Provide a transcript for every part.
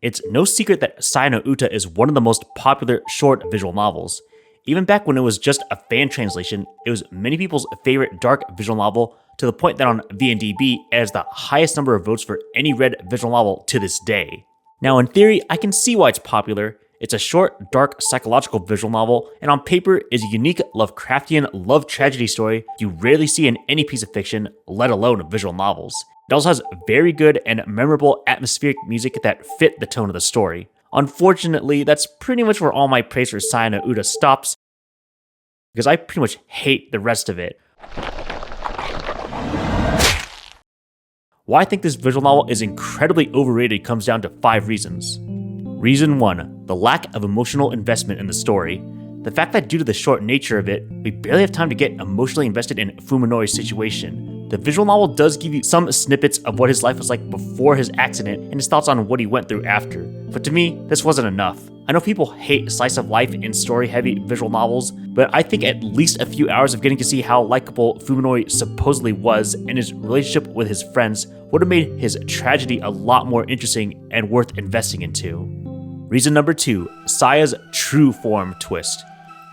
It's no secret that Saya no Uta is one of the most popular short visual novels. Even back when it was just a fan translation, it was many people's favorite dark visual novel, to the point that on VNDB it has the highest number of votes for any read visual novel to this day. Now in theory, I can see why it's popular. It's a short, dark, psychological visual novel, and on paper is a unique Lovecraftian love tragedy story you rarely see in any piece of fiction, let alone visual novels. It also has very good and memorable atmospheric music that fit the tone of the story. Unfortunately, that's pretty much where all my praise for Saya no Uta stops, because I pretty much hate the rest of it. Why I think this visual novel is incredibly overrated comes down to 5 reasons. Reason 1, the lack of emotional investment in the story. The fact that due to the short nature of it, we barely have time to get emotionally invested in Fuminori's situation. The visual novel does give you some snippets of what his life was like before his accident and his thoughts on what he went through after, but to me, this wasn't enough. I know people hate slice of life and story-heavy visual novels, but I think at least a few hours of getting to see how likable Fuminori supposedly was and his relationship with his friends would have made his tragedy a lot more interesting and worth investing into. Reason number 2, Saya's true form twist.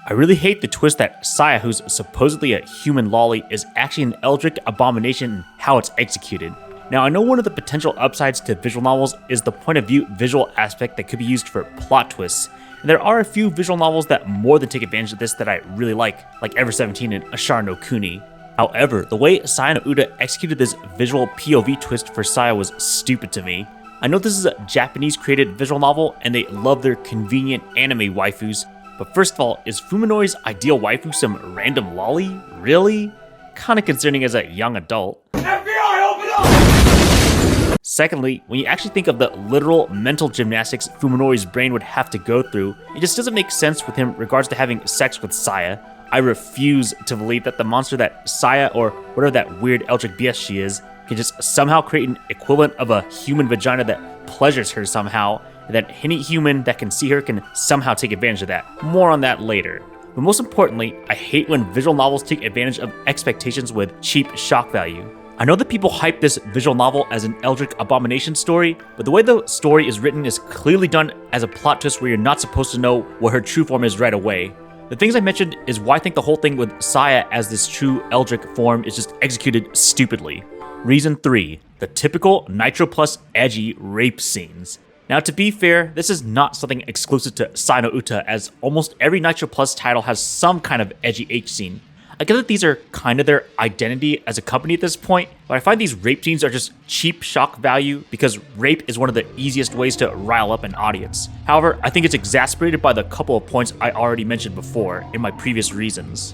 I really hate the twist that Saya, who's supposedly a human lolly, is actually an eldritch abomination and how it's executed. Now, I know one of the potential upsides to visual novels is the point of view visual aspect that could be used for plot twists, and there are a few visual novels that more than take advantage of this that I really like Ever 17 and Ashara no Kuni. However, the way Saya no Uta executed this visual POV twist for Saya was stupid to me. I know this is a Japanese created visual novel and they love their convenient anime waifus, but first of all, is Fuminori's ideal waifu some random lolly? Really? Kinda concerning as a young adult. FBI, open up! Secondly, when you actually think of the literal mental gymnastics Fuminori's brain would have to go through, it just doesn't make sense with him in regards to having sex with Saya. I refuse to believe that the monster that Saya, or whatever that weird eldritch BS she is, can just somehow create an equivalent of a human vagina that pleasures her somehow, and that any human that can see her can somehow take advantage of that. More on that later. But most importantly, I hate when visual novels take advantage of expectations with cheap shock value. I know that people hype this visual novel as an eldritch abomination story, but the way the story is written is clearly done as a plot twist where you're not supposed to know what her true form is right away. The things I mentioned is why I think the whole thing with Saya as this true eldritch form is just executed stupidly. Reason 3, the typical Nitro Plus edgy rape scenes. Now, to be fair, this is not something exclusive to Saya no Uta, as almost every Nitro Plus title has some kind of edgy H scene. I get that these are kind of their identity as a company at this point, but I find these rape scenes are just cheap shock value because rape is one of the easiest ways to rile up an audience. However, I think it's exacerbated by the couple of points I already mentioned before in my previous reasons.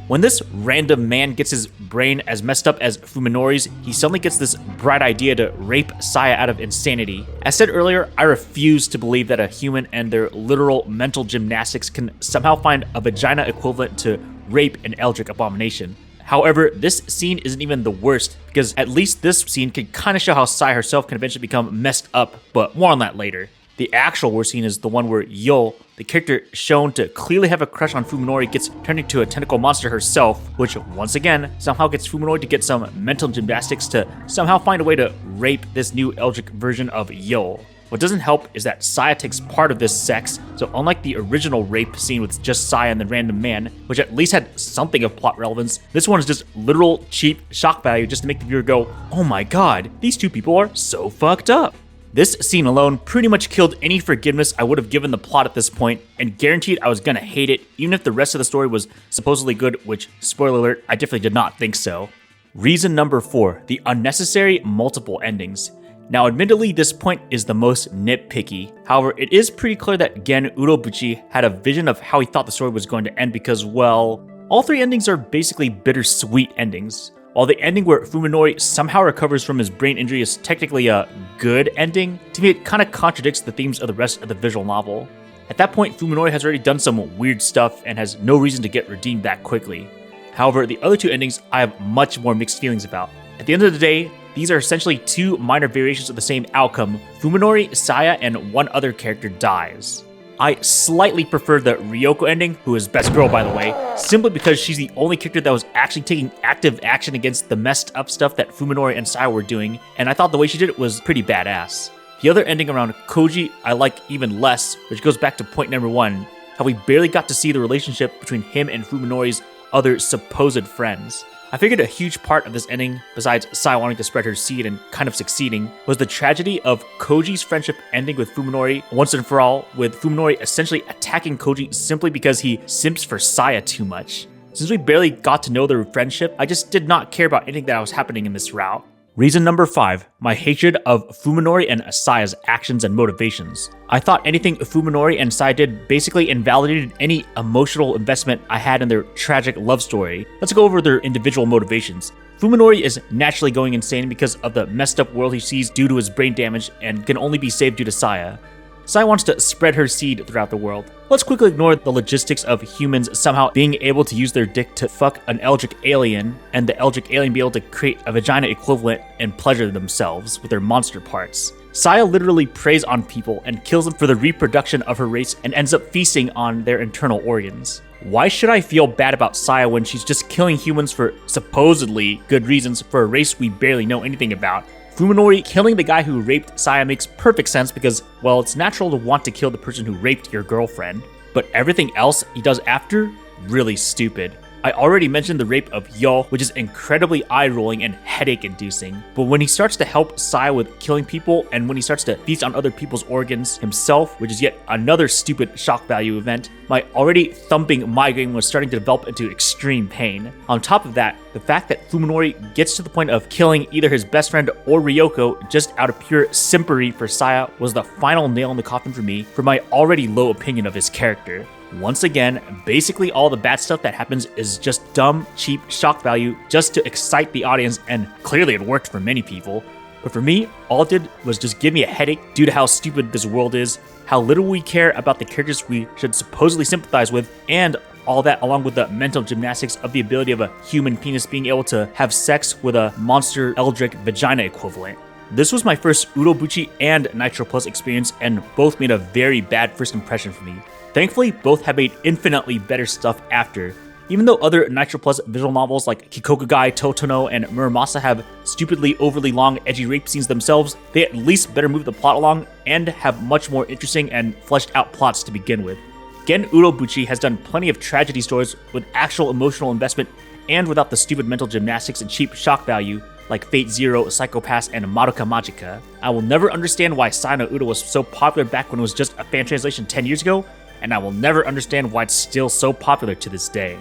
When this random man gets his brain as messed up as Fuminori's, he suddenly gets this bright idea to rape Saya out of insanity. As said earlier, I refuse to believe that a human and their literal mental gymnastics can somehow find a vagina equivalent to rape an eldritch abomination. However, this scene isn't even the worst, because at least this scene can kind of show how Saya herself can eventually become messed up, but more on that later. The actual worst scene is the one where Yo, the character shown to clearly have a crush on Fuminori, gets turned into a tentacle monster herself, which once again somehow gets Fuminori to get some mental gymnastics to somehow find a way to rape this new eldritch version of Yo. What doesn't help is that Saya takes part of this sex, so unlike the original rape scene with just Saya and the random man, which at least had something of plot relevance, this one is just literal cheap shock value just to make the viewer go, oh my god, these two people are so fucked up. This scene alone pretty much killed any forgiveness I would have given the plot at this point, and guaranteed I was gonna hate it, even if the rest of the story was supposedly good, which, spoiler alert, I definitely did not think so. Reason number 4, the unnecessary multiple endings. Now, admittedly, this point is the most nitpicky. However, it is pretty clear that Gen Urobuchi had a vision of how he thought the story was going to end because, well, all 3 endings are basically bittersweet endings. While the ending where Fuminori somehow recovers from his brain injury is technically a good ending, to me it kind of contradicts the themes of the rest of the visual novel. At that point, Fuminori has already done some weird stuff and has no reason to get redeemed that quickly. However, the other 2 endings I have much more mixed feelings about. At the end of the day, these are essentially 2 minor variations of the same outcome. Fuminori, Saya, and one other character dies. I slightly prefer the Ryoko ending, who is best girl by the way, simply because she's the only character that was actually taking active action against the messed up stuff that Fuminori and Saya were doing, and I thought the way she did it was pretty badass. The other ending around Koji I like even less, which goes back to point number 1, how we barely got to see the relationship between him and Fuminori's other supposed friends. I figured a huge part of this ending, besides Sai wanting to spread her seed and kind of succeeding, was the tragedy of Koji's friendship ending with Fuminori once and for all, with Fuminori essentially attacking Koji simply because he simps for Saya too much. Since we barely got to know their friendship, I just did not care about anything that was happening in this route. Reason number 5, my hatred of Fuminori and Saya's actions and motivations. I thought anything Fuminori and Saya did basically invalidated any emotional investment I had in their tragic love story. Let's go over their individual motivations. Fuminori is naturally going insane because of the messed up world he sees due to his brain damage and can only be saved due to Saya. Sai wants to spread her seed throughout the world. Let's quickly ignore the logistics of humans somehow being able to use their dick to fuck an eldritch alien, and the eldritch alien be able to create a vagina equivalent and pleasure themselves with their monster parts. Saya literally preys on people and kills them for the reproduction of her race and ends up feasting on their internal organs. Why should I feel bad about Saya when she's just killing humans for supposedly good reasons for a race we barely know anything about? Fuminori killing the guy who raped Saya makes perfect sense because, well, it's natural to want to kill the person who raped your girlfriend, but everything else he does after, really stupid. I already mentioned the rape of Yo, which is incredibly eye-rolling and headache-inducing, but when he starts to help Sai with killing people, and when he starts to feast on other people's organs himself, which is yet another stupid shock value event, my already thumping migraine was starting to develop into extreme pain. On top of that, the fact that Fuminori gets to the point of killing either his best friend or Ryoko just out of pure simpery for Saya was the final nail in the coffin for me for my already low opinion of his character. Once again, basically all the bad stuff that happens is just dumb, cheap shock value just to excite the audience, and clearly it worked for many people. But for me, all it did was just give me a headache due to how stupid this world is, how little we care about the characters we should supposedly sympathize with, and all that along with the mental gymnastics of the ability of a human penis being able to have sex with a monster eldritch vagina equivalent. This was my first Urobuchi and Nitro Plus experience, and both made a very bad first impression for me. Thankfully, both have made infinitely better stuff after. Even though other Nitro Plus visual novels like Kikokugai, Totono, and Muramasa have stupidly overly long edgy rape scenes themselves, they at least better move the plot along and have much more interesting and fleshed out plots to begin with. Gen Urobuchi has done plenty of tragedy stories with actual emotional investment and without the stupid mental gymnastics and cheap shock value like Fate Zero, Psycho-Pass, and Madoka Magica. I will never understand why Sai no Uta was so popular back when it was just a fan translation 10 years ago, and I will never understand why it's still so popular to this day.